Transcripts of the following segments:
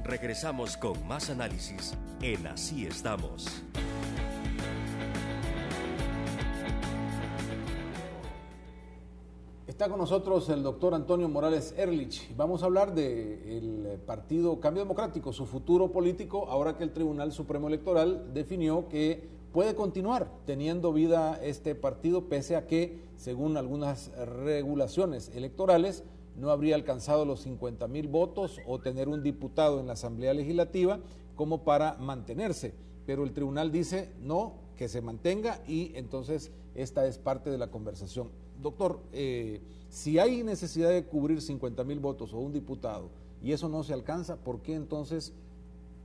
Regresamos con más análisis en Así Estamos. Está con nosotros el doctor Antonio Morales Ehrlich. Vamos a hablar del partido Cambio Democrático, su futuro político, ahora que el Tribunal Supremo Electoral definió que puede continuar teniendo vida este partido, pese a que, según algunas regulaciones electorales, no habría alcanzado los 50,000 votos o tener un diputado en la Asamblea Legislativa como para mantenerse. Pero el tribunal dice no, que se mantenga, y entonces esta es parte de la conversación. Doctor, si hay necesidad de cubrir 50,000 votos o un diputado y eso no se alcanza, ¿por qué entonces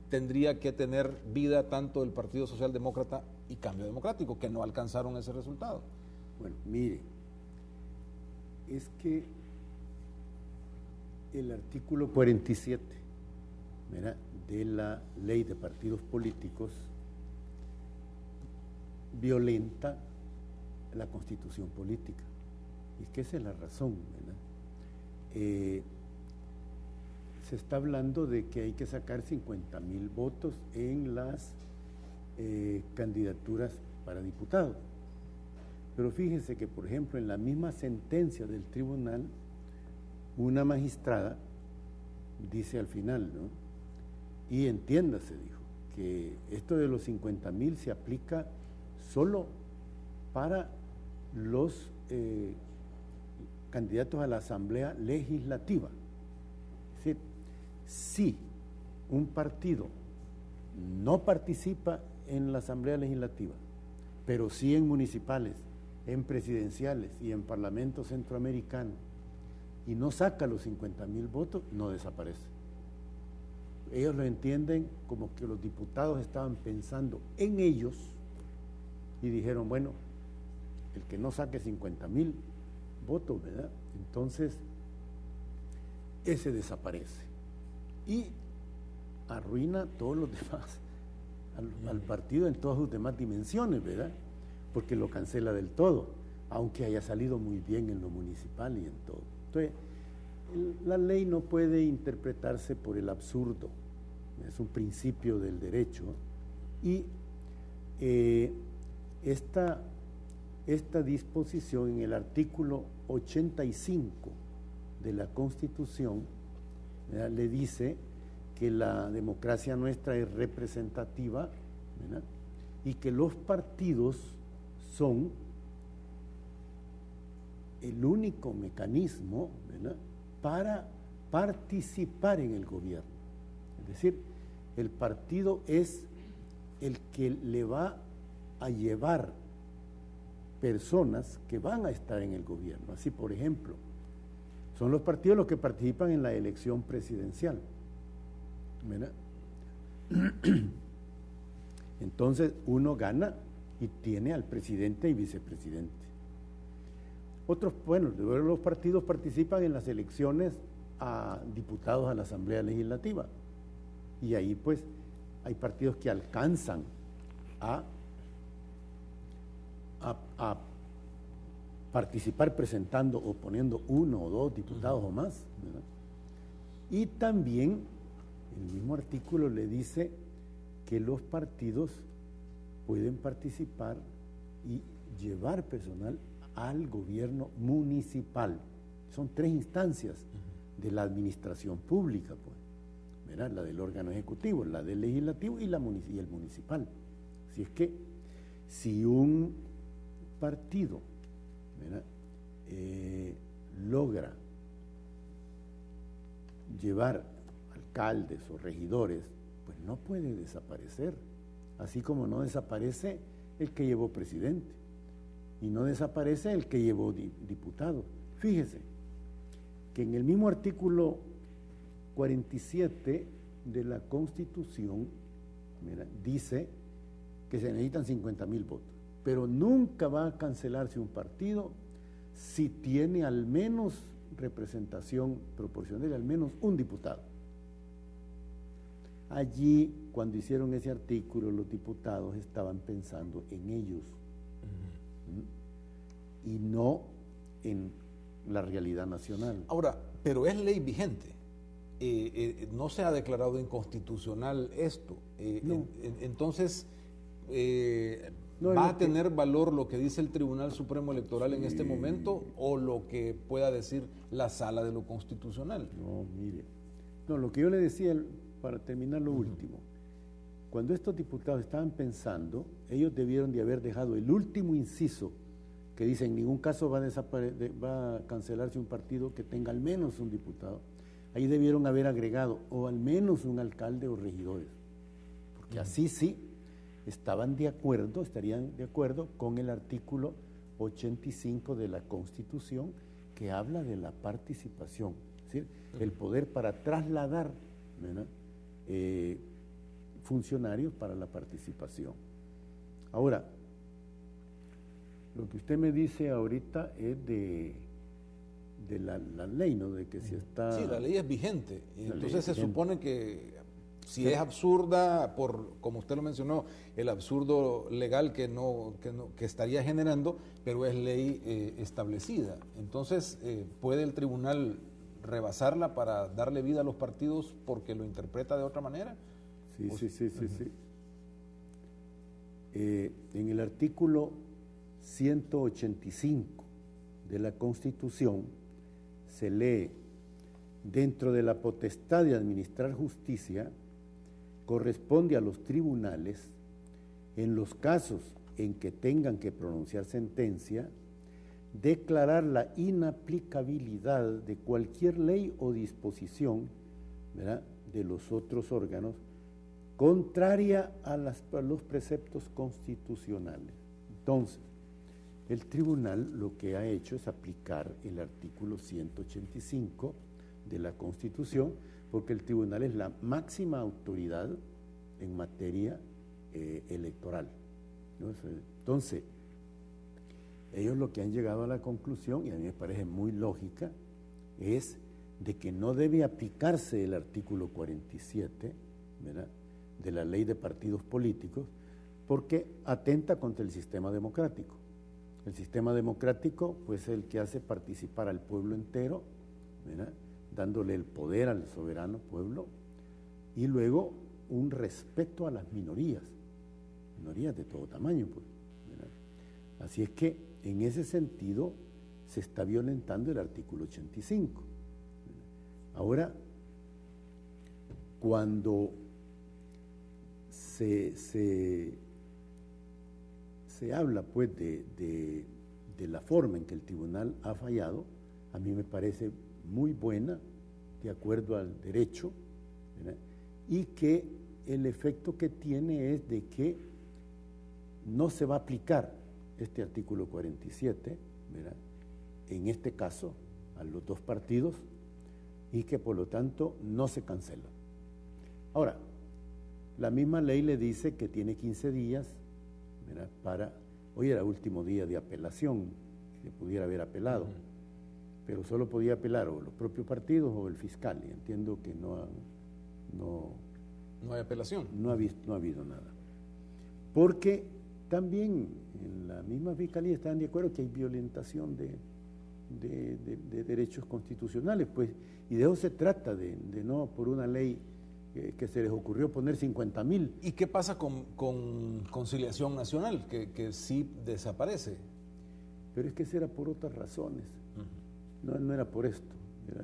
tendría que tener vida tanto el Partido Socialdemócrata y Cambio Democrático, que no alcanzaron ese resultado? Bueno, mire, es que el artículo 47, ¿verdad?, de la ley de partidos políticos violenta la Constitución política. Y es que esa es la razón, ¿verdad? Se está hablando de que hay que sacar 50,000 votos en las candidaturas para diputados. Pero fíjense que, por ejemplo, en la misma sentencia del tribunal, una magistrada dice al final, ¿no?, y entiéndase, dijo, que esto de los 50,000 se aplica solo para los candidatos a la Asamblea Legislativa. Es decir, si un partido no participa en la Asamblea Legislativa, pero sí en municipales, en presidenciales y en Parlamento Centroamericano, y no saca los 50,000 votos, no desaparece. Ellos lo entienden como que los diputados estaban pensando en ellos y dijeron, bueno, el que no saque 50,000 votos, ¿verdad?, entonces ese desaparece y arruina todos los demás, al partido en todas sus demás dimensiones, ¿verdad?, porque lo cancela del todo, aunque haya salido muy bien en lo municipal y en todo. Entonces, la ley no puede interpretarse por el absurdo, es un principio del derecho, y esta disposición en el artículo 85 de la Constitución, ¿verdad?, le dice que la democracia nuestra es representativa, ¿verdad?, y que los partidos son el único mecanismo, ¿verdad?, para participar en el gobierno. Es decir, el partido es el que le va a llevar personas que van a estar en el gobierno. Así, por ejemplo, son los partidos los que participan en la elección presidencial, ¿verdad? Entonces uno gana y tiene al presidente y vicepresidente. Otros, bueno, los partidos participan en las elecciones a diputados a la Asamblea Legislativa, y ahí pues hay partidos que alcanzan a participar presentando o poniendo 1 o 2 diputados o más, ¿verdad? Y también el mismo artículo le dice que los partidos pueden participar y llevar personal al gobierno municipal. Son 3 instancias de la administración pública, pues, ¿verdad?, la del órgano ejecutivo, la del legislativo y el municipal. Así es que si un partido, ¿verdad?, logra llevar alcaldes o regidores, pues no puede desaparecer, así como no desaparece el que llevó presidente y no desaparece el que llevó diputado. Fíjese que en el mismo artículo 47 de la Constitución, mira, dice que se necesitan 50,000 votos, pero nunca va a cancelarse un partido si tiene al menos representación proporcional, al menos un diputado. Allí, cuando hicieron ese artículo, los diputados estaban pensando en ellos, y no en la realidad nacional. Ahora, pero es ley vigente. no se ha declarado inconstitucional esto. No. Entonces, No, ¿va lo a tener valor lo que dice el Tribunal Supremo Electoral en este momento o lo que pueda decir la Sala de lo Constitucional? No, mire. No, lo que yo le decía, para terminar lo último, cuando estos diputados estaban pensando, ellos debieron de haber dejado el último inciso que dice: en ningún caso va a cancelarse un partido que tenga al menos un diputado. Ahí debieron haber agregado o al menos un alcalde o regidores, porque así sí estarían de acuerdo con el artículo 85 de la Constitución, que habla de la participación, es decir, el poder para trasladar, ¿verdad?, funcionarios para la participación. Ahora, lo que usted me dice ahorita es de la ley, ¿no? De que si está... Sí, la ley es vigente. Entonces se vigente. supone que si es absurda, como usted lo mencionó, el absurdo legal que estaría generando, pero es ley establecida. Entonces, ¿puede el tribunal rebasarla para darle vida a los partidos porque lo interpreta de otra manera? Sí. En el artículo 185 de la Constitución se lee: dentro de la potestad de administrar justicia, corresponde a los tribunales, en los casos en que tengan que pronunciar sentencia, declarar la inaplicabilidad de cualquier ley o disposición, ¿verdad?, de los otros órganos, contraria a los preceptos constitucionales. Entonces, el tribunal lo que ha hecho es aplicar el artículo 185 de la Constitución, porque el tribunal es la máxima autoridad en materia electoral, ¿no? Entonces, ellos lo que han llegado a la conclusión, y a mí me parece muy lógica, es de que no debe aplicarse el artículo 47, ¿verdad?, de la Ley de Partidos Políticos, porque atenta contra el sistema democrático. El sistema democrático, pues, es el que hace participar al pueblo entero, ¿verdad?, dándole el poder al soberano pueblo, y luego un respeto a las minorías de todo tamaño, pues, ¿verdad? Así es que, en ese sentido, se está violentando el artículo 85. Ahora, cuando se habla, pues, de la forma en que el tribunal ha fallado, a mí me parece muy buena, de acuerdo al derecho, ¿verdad?, y que el efecto que tiene es de que no se va a aplicar este artículo 47, ¿verdad?, en este caso a los dos partidos, y que por lo tanto no se cancela. Ahora, la misma ley le dice que tiene 15 días, ¿verdad?, hoy era último día de apelación, que pudiera haber apelado, pero solo podía apelar o los propios partidos o el fiscal, y entiendo que no hay apelación. No ha habido nada. Porque también en la misma fiscalía están de acuerdo que hay violentación de derechos constitucionales, pues, y de eso se trata, de no por una ley que se les ocurrió poner 50,000. ¿Y qué pasa con Conciliación Nacional, que sí desaparece? Pero es que eso era por otras razones, no era por esto,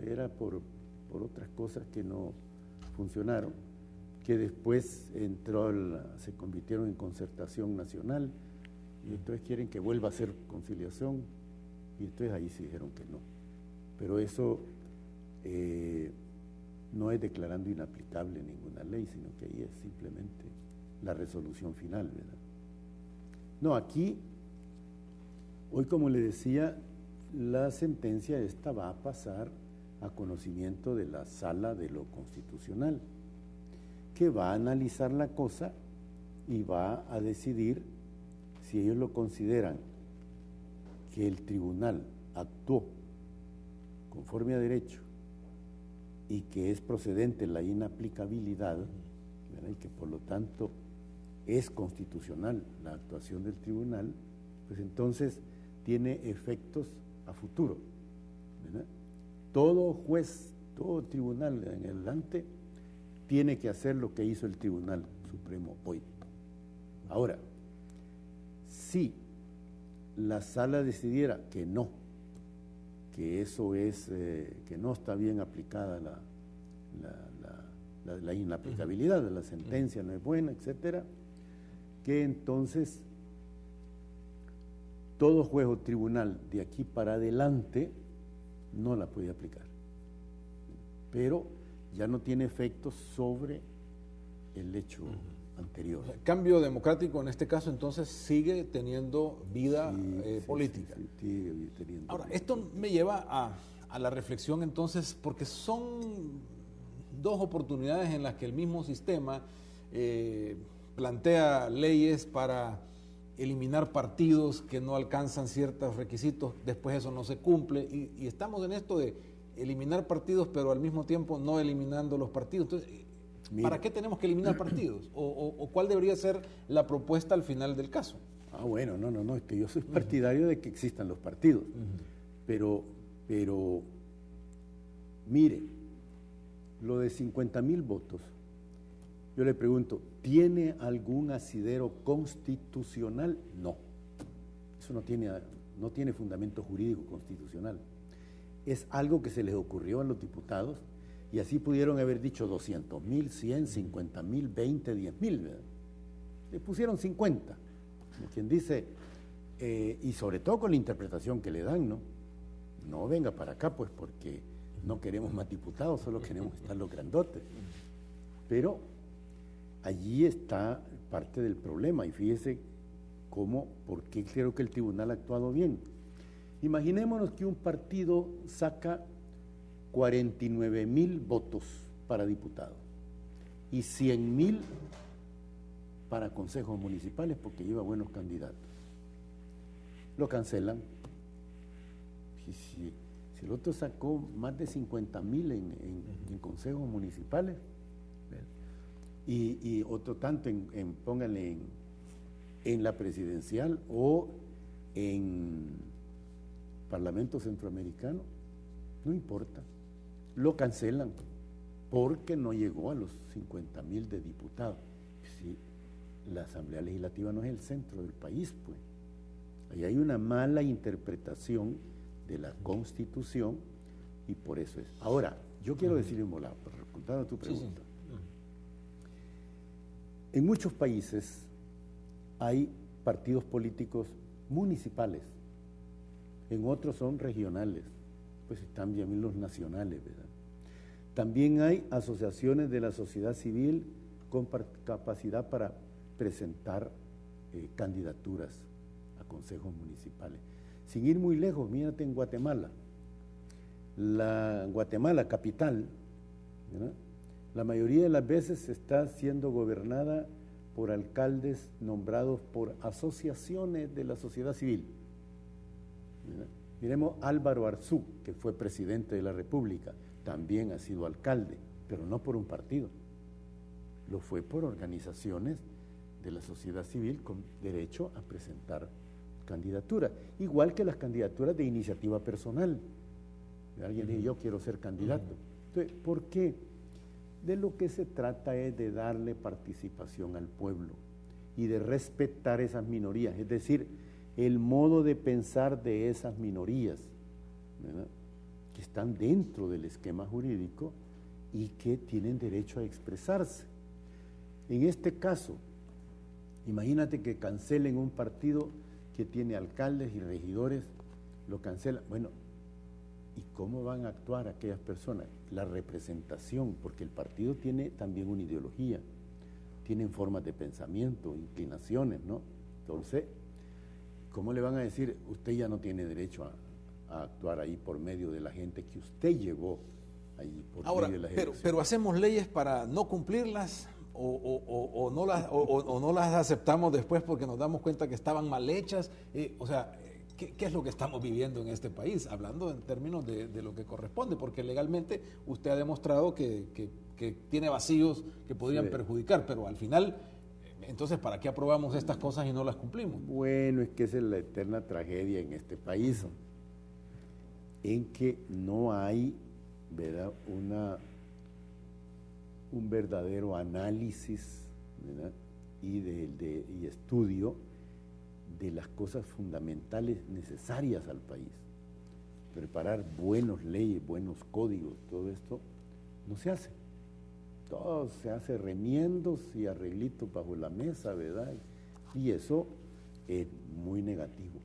era por otras cosas que no funcionaron, que después se convirtieron en Concertación Nacional, y entonces quieren que vuelva a ser conciliación, y entonces ahí se dijeron que no. Pero eso no es declarando inaplicable ninguna ley, sino que ahí es simplemente la resolución final, ¿verdad? No, aquí, hoy, como le decía, la sentencia esta va a pasar a conocimiento de la Sala de lo Constitucional, que va a analizar la cosa y va a decidir si ellos lo consideran que el tribunal actuó conforme a derecho y que es procedente la inaplicabilidad, ¿verdad?, y que por lo tanto es constitucional la actuación del tribunal, pues entonces tiene efectos a futuro, ¿verdad? Todo juez todo tribunal en adelante tiene que hacer lo que hizo el Tribunal Supremo hoy. Ahora, si la sala decidiera que no, que eso es, que no está bien aplicada la inaplicabilidad de la sentencia, no es buena, etcétera, que entonces todo juez o tribunal de aquí para adelante no la puede aplicar. Pero ya no tiene efectos sobre el hecho anterior. O sea, cambio democrático en este caso entonces sigue teniendo vida política. Sí, sigue teniendo Ahora, vida esto política. me lleva a la reflexión entonces, porque son dos oportunidades en las que el mismo sistema plantea leyes para eliminar partidos que no alcanzan ciertos requisitos, después eso no se cumple, y estamos en esto de eliminar partidos, pero al mismo tiempo no eliminando los partidos. Entonces, ¿para qué tenemos que eliminar partidos? ¿O cuál debería ser la propuesta al final del caso? Bueno, no, es que yo soy partidario de que existan los partidos, pero mire, lo de 50,000 votos, yo le pregunto, ¿tiene algún asidero constitucional? No, eso no tiene fundamento jurídico constitucional. Es algo que se les ocurrió a los diputados y así pudieron haber dicho 200,000, 100, 50,000, 20, 10,000, ¿verdad? Le pusieron 50, como quien dice, y sobre todo con la interpretación que le dan, ¿no? No venga para acá, pues, porque no queremos más diputados, solo queremos estar los grandotes. Pero allí está parte del problema, y fíjese por qué creo que el tribunal ha actuado bien. Imaginémonos que un partido saca 49,000 votos para diputado y 100,000 para consejos municipales porque lleva buenos candidatos. Lo cancelan. Si el otro sacó más de 50,000 en consejos municipales, y otro tanto pónganle en la presidencial o en Parlamento Centroamericano, no importa, lo cancelan porque no llegó a los 50,000 de diputados. Sí, la Asamblea Legislativa no es el centro del país, pues. Ahí hay una mala interpretación de la Constitución y por eso es. Ahora, yo quiero decir en volado, para responder a tu pregunta. En muchos países hay partidos políticos municipales, en otros son regionales, pues están bien los nacionales, ¿verdad? También hay asociaciones de la sociedad civil con capacidad para presentar candidaturas a consejos municipales. Sin ir muy lejos, mírate en Guatemala. La Guatemala capital, ¿verdad?, la mayoría de las veces está siendo gobernada por alcaldes nombrados por asociaciones de la sociedad civil. ¿Verdad? Miremos Álvaro Arzú, que fue presidente de la República, también ha sido alcalde, pero no por un partido, lo fue por organizaciones de la sociedad civil con derecho a presentar candidatura, igual que las candidaturas de iniciativa personal. Alguien dice, yo quiero ser candidato. Entonces, ¿por qué? De lo que se trata es de darle participación al pueblo y de respetar esas minorías, es decir, el modo de pensar de esas minorías, ¿verdad?, que están dentro del esquema jurídico y que tienen derecho a expresarse. En este caso, imagínate que cancelen un partido que tiene alcaldes y regidores, lo cancelan. Bueno, ¿y cómo van a actuar aquellas personas? La representación, porque el partido tiene también una ideología, tienen formas de pensamiento, inclinaciones, ¿no? Entonces, ¿cómo le van a decir, usted ya no tiene derecho a actuar ahí por medio de la gente que usted llevó ahí por ahora, medio de las elecciones? pero hacemos leyes para no cumplirlas o no las aceptamos después porque nos damos cuenta que estaban mal hechas. O sea, ¿qué es lo que estamos viviendo en este país? Hablando en términos de lo que corresponde, porque legalmente usted ha demostrado que tiene vacíos que podrían perjudicar, pero al final, entonces, ¿para qué aprobamos estas cosas y no las cumplimos? Bueno, es que esa es la eterna tragedia en este país, en que no hay ¿verdad? Un verdadero análisis, ¿verdad? Y estudio de las cosas fundamentales necesarias al país. Preparar buenas leyes, buenos códigos, todo esto no se hace. Todo se hace remiendos y arreglitos bajo la mesa, ¿verdad? Y eso es muy negativo.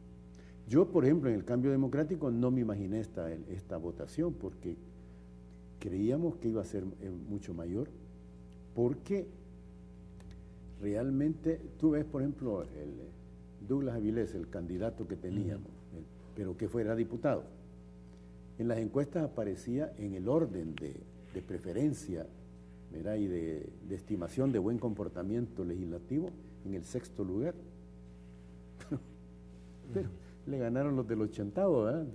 Yo, por ejemplo, en el Cambio Democrático no me imaginé esta votación porque creíamos que iba a ser mucho mayor, porque realmente, tú ves, por ejemplo, el Douglas Avilés, el candidato que teníamos, pero que fuera diputado. En las encuestas aparecía en el orden de preferencia, ¿verdad? Y de estimación de buen comportamiento legislativo en el 6º lugar. Pero le ganaron los del 80º, ¿verdad?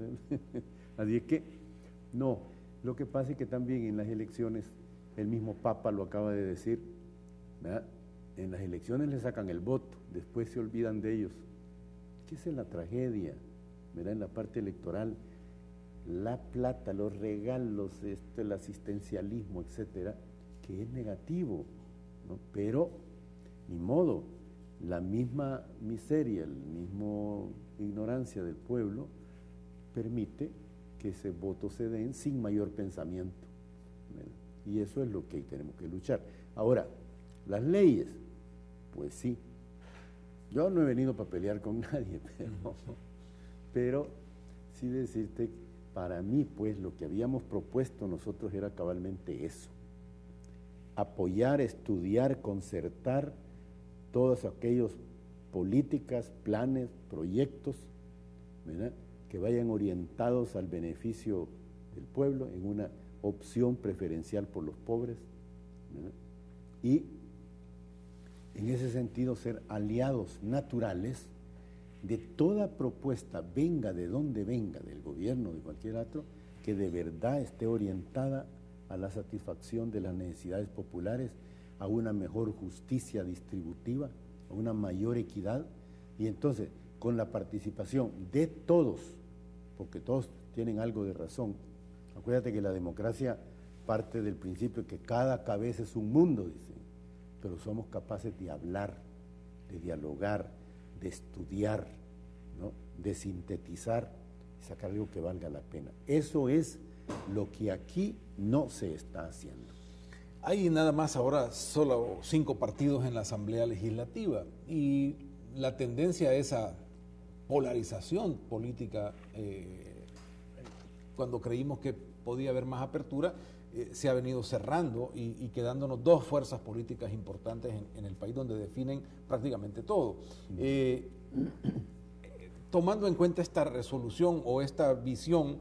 Así es que, no, lo que pasa es que también en las elecciones, el mismo Papa lo acaba de decir, ¿verdad? En las elecciones le sacan el voto, después se olvidan de ellos. ¿Qué es la tragedia, ¿verdad? En la parte electoral, la plata, los regalos, el asistencialismo, etcétera, que es negativo, ¿no? Pero, ni modo, la misma miseria, la misma ignorancia del pueblo permite que ese voto se den sin mayor pensamiento, ¿verdad? Y eso es lo que tenemos que luchar. Ahora, las leyes, pues sí, yo no he venido para pelear con nadie, pero sí decirte, para mí, pues, lo que habíamos propuesto nosotros era cabalmente eso: apoyar, estudiar, concertar todos aquellos políticas, planes, proyectos, ¿verdad?, que vayan orientados al beneficio del pueblo en una opción preferencial por los pobres, ¿verdad? Y en ese sentido ser aliados naturales de toda propuesta, venga de donde venga, del gobierno o de cualquier otro, que de verdad esté orientada a la satisfacción de las necesidades populares, a una mejor justicia distributiva, a una mayor equidad, y entonces con la participación de todos, porque todos tienen algo de razón. Acuérdate que la democracia parte del principio de que cada cabeza es un mundo, dicen, pero somos capaces de hablar, de dialogar, de estudiar, ¿no?, de sintetizar y sacar algo que valga la pena. Eso es lo que aquí no se está haciendo. Hay nada más ahora solo 5 partidos en la Asamblea Legislativa y la tendencia a esa polarización política, cuando creímos que podía haber más apertura, se ha venido cerrando y quedándonos 2 fuerzas políticas importantes en el país donde definen prácticamente todo. Tomando en cuenta esta resolución o esta visión,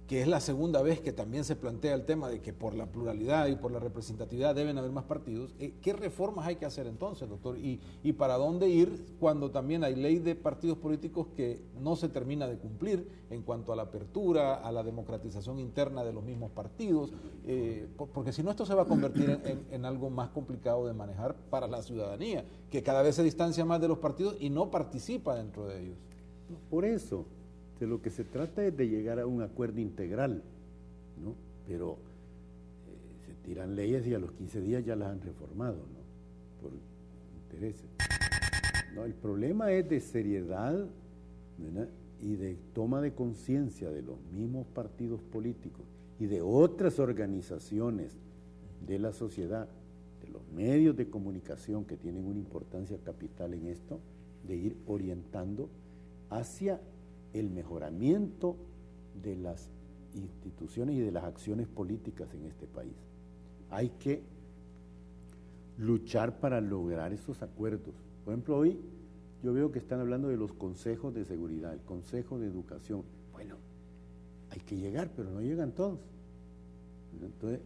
que es la segunda vez que también se plantea el tema de que por la pluralidad y por la representatividad deben haber más partidos, ¿qué reformas hay que hacer entonces, doctor? ¿Y para dónde ir cuando también hay ley de partidos políticos que no se termina de cumplir en cuanto a la apertura, a la democratización interna de los mismos partidos? Porque si no, esto se va a convertir en algo más complicado de manejar para la ciudadanía, que cada vez se distancia más de los partidos y no participa dentro de ellos. Por eso, de lo que se trata es de llegar a un acuerdo integral, ¿no? Pero se tiran leyes y a los 15 días ya las han reformado, ¿no?, por intereses. No, el problema es de seriedad, ¿verdad?, y de toma de conciencia de los mismos partidos políticos y de otras organizaciones de la sociedad, de los medios de comunicación que tienen una importancia capital en esto, de ir orientando hacia el mejoramiento de las instituciones y de las acciones políticas en este país. Hay que luchar para lograr esos acuerdos. Por ejemplo, hoy yo veo que están hablando de los consejos de seguridad, el consejo de educación. Bueno, hay que llegar, pero no llegan todos. Entonces,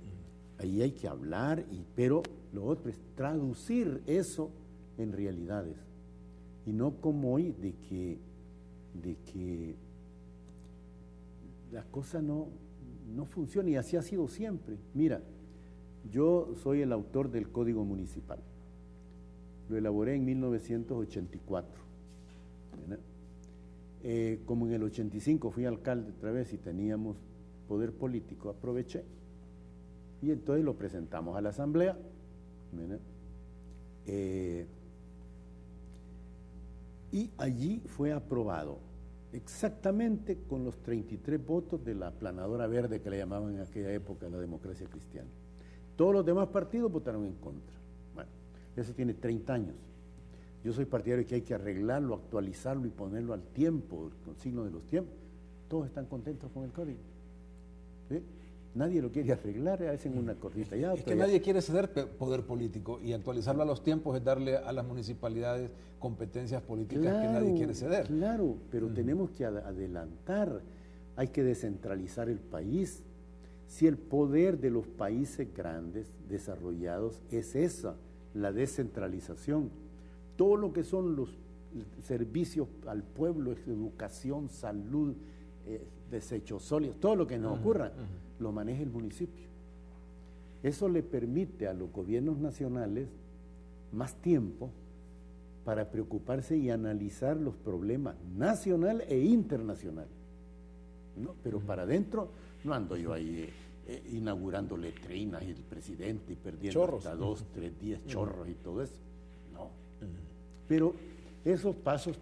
ahí hay que hablar, pero lo otro es traducir eso en realidades. Y no como hoy de que la cosa no funciona, y así ha sido siempre. Mira, yo soy el autor del Código Municipal. Lo elaboré en 1984. Como en el 85 fui alcalde otra vez y teníamos poder político, aproveché Y entonces lo presentamos a la Asamblea, ¿verdad? Y allí fue aprobado exactamente con los 33 votos de la aplanadora verde que le llamaban en aquella época la democracia cristiana. Todos los demás partidos votaron en contra. Bueno, eso tiene 30 años. Yo soy partidario de que hay que arreglarlo, actualizarlo y ponerlo al tiempo, con signo de los tiempos. Todos están contentos con el código. ¿Sí? Nadie lo quiere arreglar, hacen una cortita ya. Es que nadie quiere ceder poder político, y actualizarlo a los tiempos es darle a las municipalidades competencias políticas que nadie quiere ceder. Claro, pero tenemos que adelantar, hay que descentralizar el país. Si el poder de los países grandes, desarrollados, es esa, la descentralización, todo lo que son los servicios al pueblo, educación, salud, desechos sólidos, todo lo que nos ocurra, lo maneja el municipio. Eso le permite a los gobiernos nacionales más tiempo para preocuparse y analizar los problemas nacional e internacional. ¿No? Pero para adentro no ando yo ahí inaugurando letrinas y el presidente y perdiendo hasta 2, 3 días chorros y todo eso. No. Pero esos pasos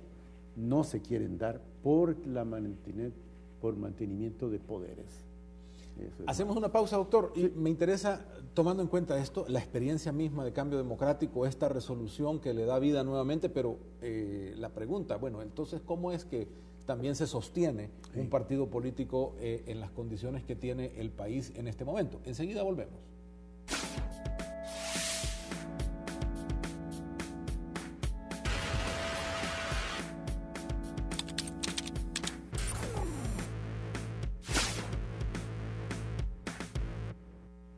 no se quieren dar por mantenimiento de poderes. Hacemos una pausa, doctor, y me interesa, tomando en cuenta esto, la experiencia misma de Cambio Democrático, esta resolución que le da vida nuevamente, pero la pregunta, bueno, entonces, ¿cómo es que también se sostiene un partido político en las condiciones que tiene el país en este momento? Enseguida volvemos.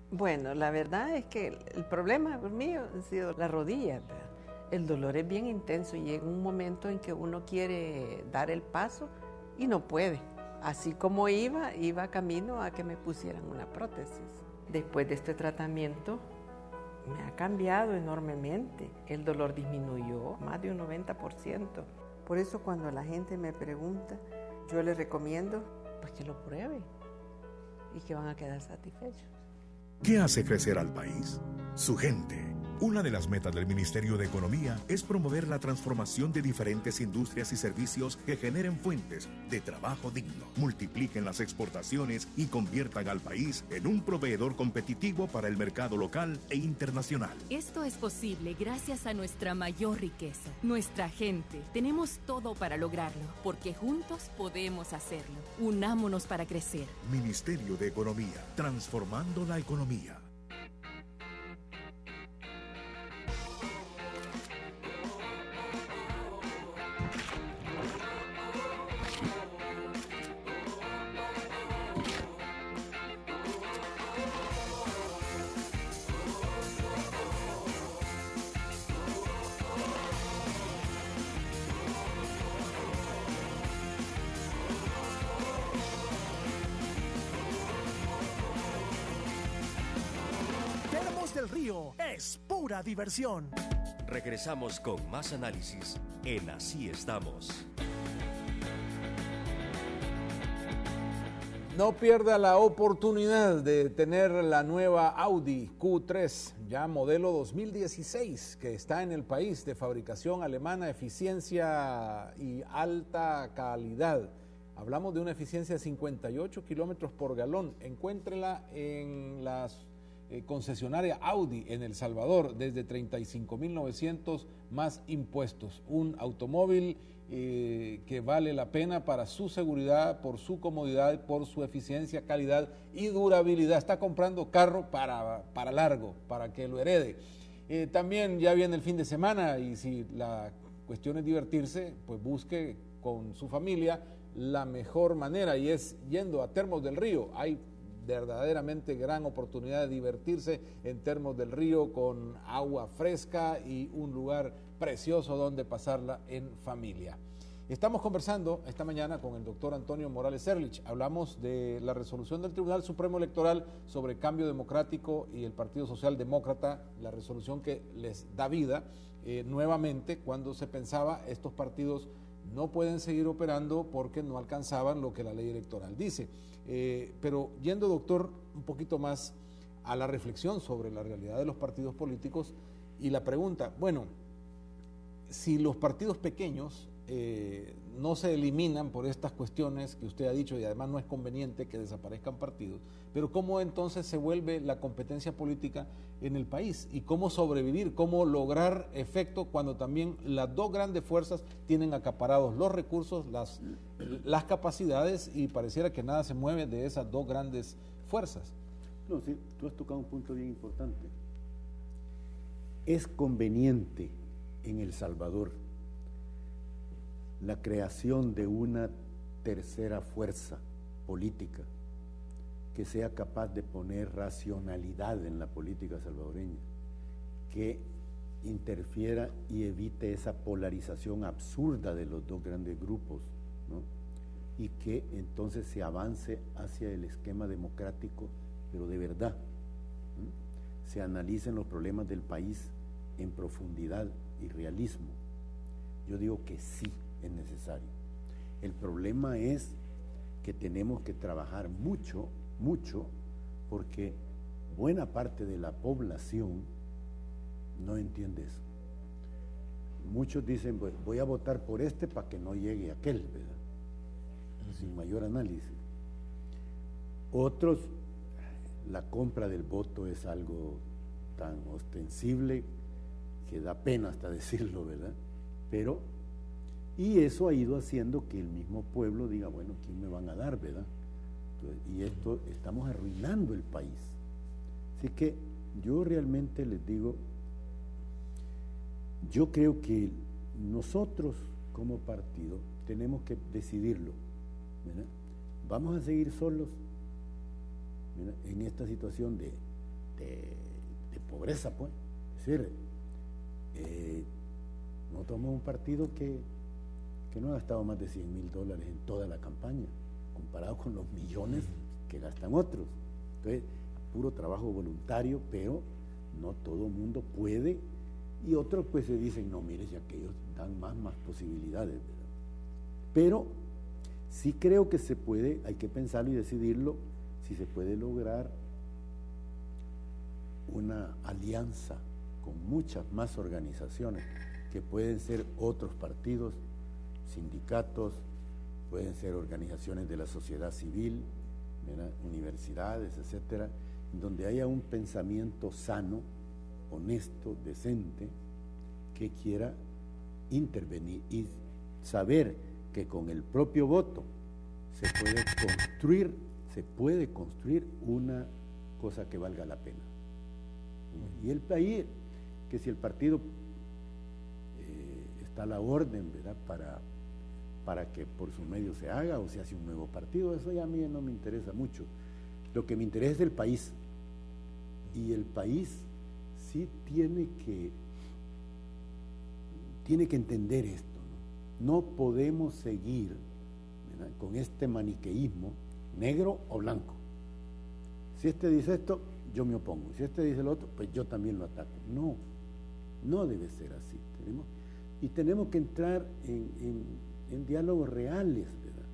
Bueno, la verdad es que el problema mío ha sido la rodilla, ¿verdad? El dolor es bien intenso y llega un momento en que uno quiere dar el paso y no puede. Así como iba camino a que me pusieran una prótesis. Después de este tratamiento me ha cambiado enormemente. El dolor disminuyó más de un 90%. Por eso cuando la gente me pregunta, yo les recomiendo pues que lo prueben y que van a quedar satisfechos. ¿Qué hace crecer al país? Su gente. Una de las metas del Ministerio de Economía es promover la transformación de diferentes industrias y servicios que generen fuentes de trabajo digno, multipliquen las exportaciones y conviertan al país en un proveedor competitivo para el mercado local e internacional. Esto es posible gracias a nuestra mayor riqueza, nuestra gente. Tenemos todo para lograrlo, porque juntos podemos hacerlo. Unámonos para crecer. Ministerio de Economía, transformando la economía. del Río es pura diversión. Regresamos con más análisis en Así Estamos. No pierda la oportunidad de tener la nueva Audi Q3, ya modelo 2016, que está en el país, de fabricación alemana, eficiencia y alta calidad. Hablamos de una eficiencia de 58 kilómetros por galón. Encuéntrela en las concesionaria Audi en El Salvador, desde 35.900 más impuestos. Un automóvil que vale la pena para su seguridad, por su comodidad, por su eficiencia, calidad y durabilidad. Está comprando carro para largo, para que lo herede. También ya viene el fin de semana y si la cuestión es divertirse, pues busque con su familia la mejor manera, y es yendo a Termos del Río. Hay verdaderamente gran oportunidad de divertirse en Termos del Río, con agua fresca y un lugar precioso donde pasarla en familia. Estamos conversando esta mañana con el doctor Antonio Morales Erlich. Hablamos de la resolución del Tribunal Supremo Electoral sobre Cambio Democrático y el Partido Socialdemócrata, la resolución que les da vida nuevamente cuando se pensaba estos partidos no pueden seguir operando porque no alcanzaban lo que la ley electoral dice. Pero yendo, doctor, un poquito más a la reflexión sobre la realidad de los partidos políticos y la pregunta, bueno, si los partidos pequeños no se eliminan por estas cuestiones que usted ha dicho y además no es conveniente que desaparezcan partidos, pero ¿cómo entonces se vuelve la competencia política en el país? ¿Y cómo sobrevivir, cómo lograr efecto cuando también las dos grandes fuerzas tienen acaparados los recursos, las capacidades y pareciera que nada se mueve de esas dos grandes fuerzas? No, sí, tú has tocado un punto bien importante. Es conveniente en El Salvador la creación de una tercera fuerza política que sea capaz de poner racionalidad en la política salvadoreña, que interfiera y evite esa polarización absurda de los dos grandes grupos, ¿no? Y que entonces se avance hacia el esquema democrático, pero de verdad, ¿no? Se analicen los problemas del país en profundidad y realismo. Yo digo que sí es necesario. El problema es que tenemos que trabajar mucho, porque buena parte de la población no entiende eso. Muchos dicen, voy a votar por este para que no llegue aquel, ¿verdad? Sin mayor análisis. Otros, la compra del voto es algo tan ostensible que da pena hasta decirlo, ¿verdad? Y eso ha ido haciendo que el mismo pueblo diga, bueno, ¿quién me van a dar, verdad? Entonces, y esto, estamos arruinando el país. Así que yo realmente les digo, yo creo que nosotros como partido tenemos que decidirlo, ¿verdad? Vamos a seguir solos, ¿verdad?, en esta situación de pobreza, pues. Es decir, nosotros somos un partido que no ha gastado más de $100,000 en toda la campaña, comparado con los millones que gastan otros. Entonces, puro trabajo voluntario, pero no todo el mundo puede, y otros pues se dicen, no, mire, si aquellos dan más posibilidades, ¿verdad? Pero sí creo que se puede, hay que pensarlo y decidirlo, si se puede lograr una alianza con muchas más organizaciones, que pueden ser otros partidos, sindicatos, pueden ser organizaciones de la sociedad civil, ¿verdad?, universidades, etcétera, donde haya un pensamiento sano, honesto, decente, que quiera intervenir y saber que con el propio voto se puede construir una cosa que valga la pena. Y el país, que si el partido está a la orden, ¿verdad?, para que por su medio se haga o se hace un nuevo partido, eso ya a mí no me interesa mucho. Lo que me interesa es el país, y el país sí tiene que entender esto, ¿no? No podemos seguir, ¿verdad?, con este maniqueísmo, negro o blanco. Si este dice esto, yo me opongo. Si este dice lo otro, pues yo también lo ataco. No debe ser así. Tenemos que entrar en diálogos reales, ¿verdad?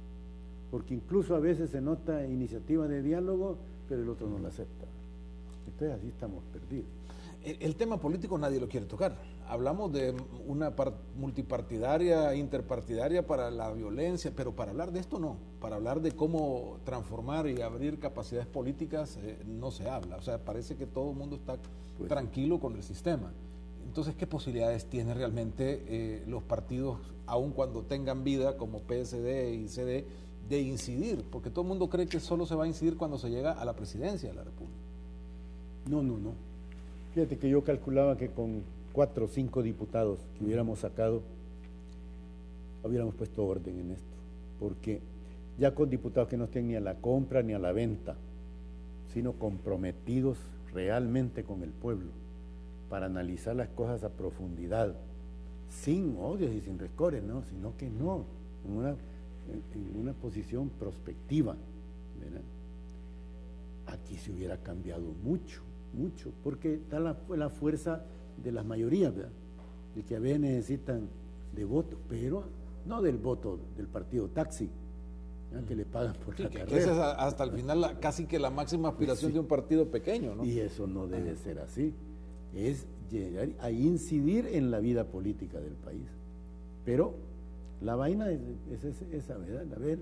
Porque incluso a veces se nota iniciativa de diálogo, pero el otro no la acepta. Entonces así estamos perdidos. El tema político nadie lo quiere tocar. Hablamos de una multipartidaria, interpartidaria para la violencia, pero para hablar de esto no. Para hablar de cómo transformar y abrir capacidades políticas no se habla. O sea, parece que todo el mundo está tranquilo con el sistema. Entonces, ¿qué posibilidades tienen realmente los partidos, aun cuando tengan vida, como PSD y CD, de incidir? Porque todo el mundo cree que solo se va a incidir cuando se llega a la presidencia de la República. No. Fíjate que yo calculaba que con 4 o 5 diputados que hubiéramos sacado, hubiéramos puesto orden en esto. Porque ya con diputados que no estén ni a la compra ni a la venta, sino comprometidos realmente con el pueblo, para analizar las cosas a profundidad, sin odios y sin rencores, ¿no?, sino que no, en una posición prospectiva, ¿verdad? Aquí se hubiera cambiado mucho, porque está la fuerza de las mayorías, ¿verdad?, de que a veces necesitan de voto, pero no del voto del partido taxi, que le pagan por la Que carrera. esa es hasta el final casi que la máxima aspiración de un partido pequeño, ¿no? Y eso no debe ser así. Es llegar a incidir en la vida política del país. Pero la vaina es esa, ¿verdad? A ver,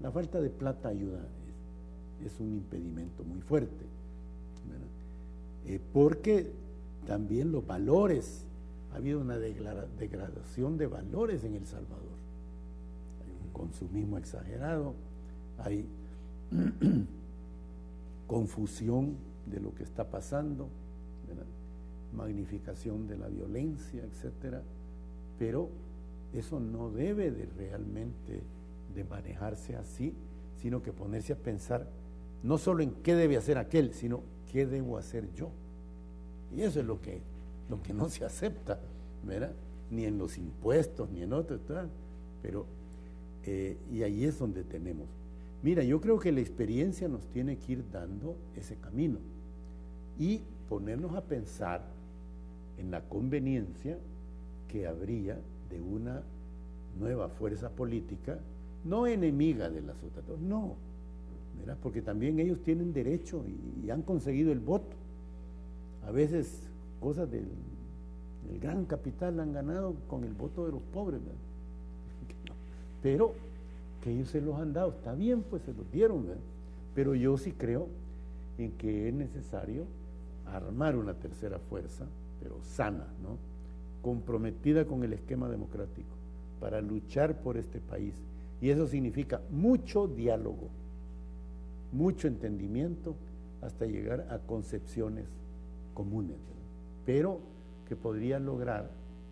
la falta de plata ayuda, es un impedimento muy fuerte, ¿verdad? Porque también los valores, ha habido una degradación de valores en El Salvador. Hay un consumismo exagerado, hay confusión de lo que está pasando, ¿verdad? Magnificación de la violencia, etcétera, pero eso no debe de realmente de manejarse así, sino que ponerse a pensar no solo en qué debe hacer aquel, sino qué debo hacer yo. Y eso es lo que no se acepta, ¿verdad? Ni en los impuestos, ni en otros, ¿verdad? Pero, y ahí es donde tenemos. Mira, yo creo que la experiencia nos tiene que ir dando ese camino y ponernos a pensar en la conveniencia que habría de una nueva fuerza política, no enemiga de las otras dos, no, ¿verdad? Porque también ellos tienen derecho y han conseguido el voto. A veces cosas del gran capital han ganado con el voto de los pobres, ¿verdad? Pero que ellos se los han dado, está bien, pues se los dieron, ¿verdad? Pero yo sí creo en que es necesario armar una tercera fuerza, pero sana, ¿no? Comprometida con el esquema democrático, para luchar por este país. Y eso significa mucho diálogo, mucho entendimiento, hasta llegar a concepciones comunes, ¿verdad? Pero que podría lograr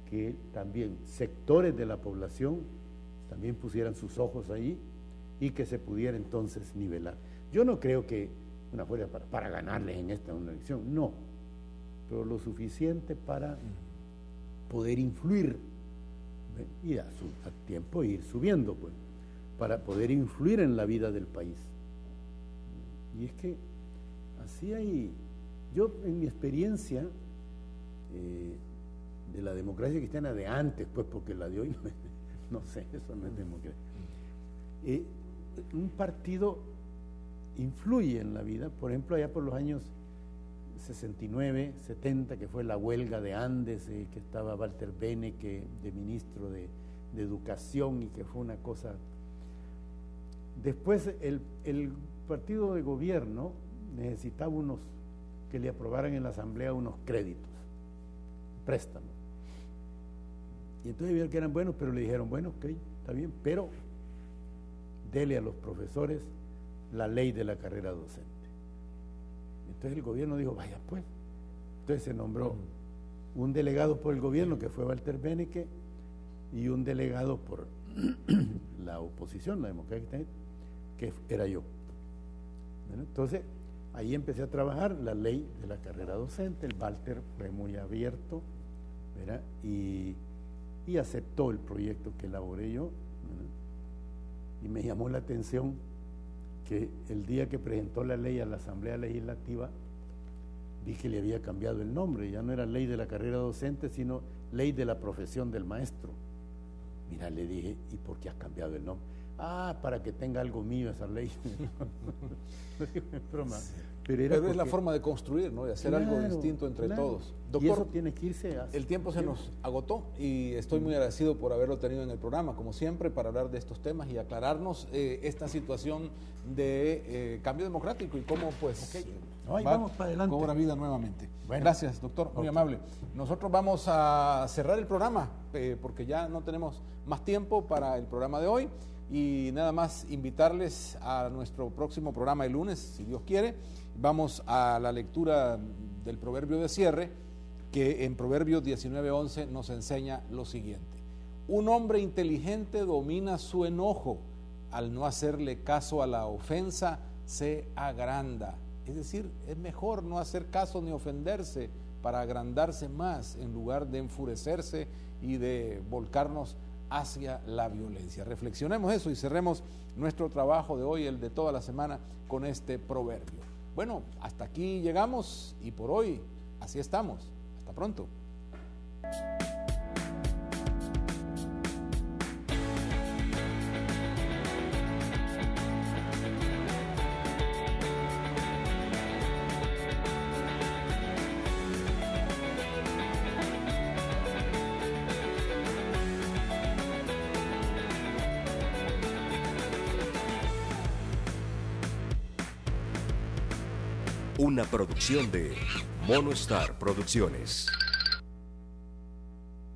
que también sectores de la población también pusieran sus ojos ahí y que se pudiera entonces nivelar. Yo no creo que una fuerza para ganarles en una elección, no, pero lo suficiente para poder influir, ¿ve? Y a tiempo ir subiendo, pues, para poder influir en la vida del país. Y es que así hay, yo en mi experiencia de la democracia cristiana de antes, pues, porque la de hoy no sé, eso no es democracia. Un partido influye en la vida, por ejemplo, allá por los años 69, 70, que fue la huelga de Andes, que estaba Walter Benecke de ministro de Educación y que fue una cosa. Después el partido de gobierno necesitaba que le aprobaran en la asamblea unos créditos, préstamos. Y entonces vieron que eran buenos, pero le dijeron, bueno, ok, está bien, pero dele a los profesores la ley de la carrera docente. Entonces el gobierno dijo, vaya pues. Entonces se nombró un delegado por el gobierno, que fue Walter Benecke, y un delegado por la oposición, la democracia, que era yo. Bueno, entonces ahí empecé a trabajar la ley de la carrera docente. El Walter fue muy abierto, ¿verdad? Y aceptó el proyecto que elaboré yo, ¿verdad? Y me llamó la atención que el día que presentó la ley a la Asamblea Legislativa, vi que le había cambiado el nombre, ya no era ley de la carrera docente, sino ley de la profesión del maestro. Mira, le dije, ¿y por qué has cambiado el nombre? Ah, para que tenga algo mío esa ley. No digo en broma. Pero es la forma de construir, ¿no? De hacer algo distinto entre todos. Doctor, y eso tiene que irse a... El tiempo se nos agotó y estoy muy agradecido por haberlo tenido en el programa, como siempre, para hablar de estos temas y aclararnos esta situación de cambio democrático y cómo, pues, vamos para adelante. Cobra vida nuevamente. Bueno. Gracias, doctor, muy amable. Nosotros vamos a cerrar el programa porque ya no tenemos más tiempo para el programa de hoy y nada más invitarles a nuestro próximo programa el lunes, si Dios quiere. Vamos a la lectura del proverbio de cierre, que en Proverbios 19:11 nos enseña lo siguiente: un hombre inteligente domina su enojo, al no hacerle caso a la ofensa se agranda. Es decir, es mejor no hacer caso ni ofenderse para agrandarse más en lugar de enfurecerse y de volcarnos hacia la violencia. Reflexionemos eso y cerremos nuestro trabajo de hoy, el de toda la semana, con este proverbio. Bueno, hasta aquí llegamos y por hoy así estamos. Hasta pronto. Una producción de Mono Star Producciones.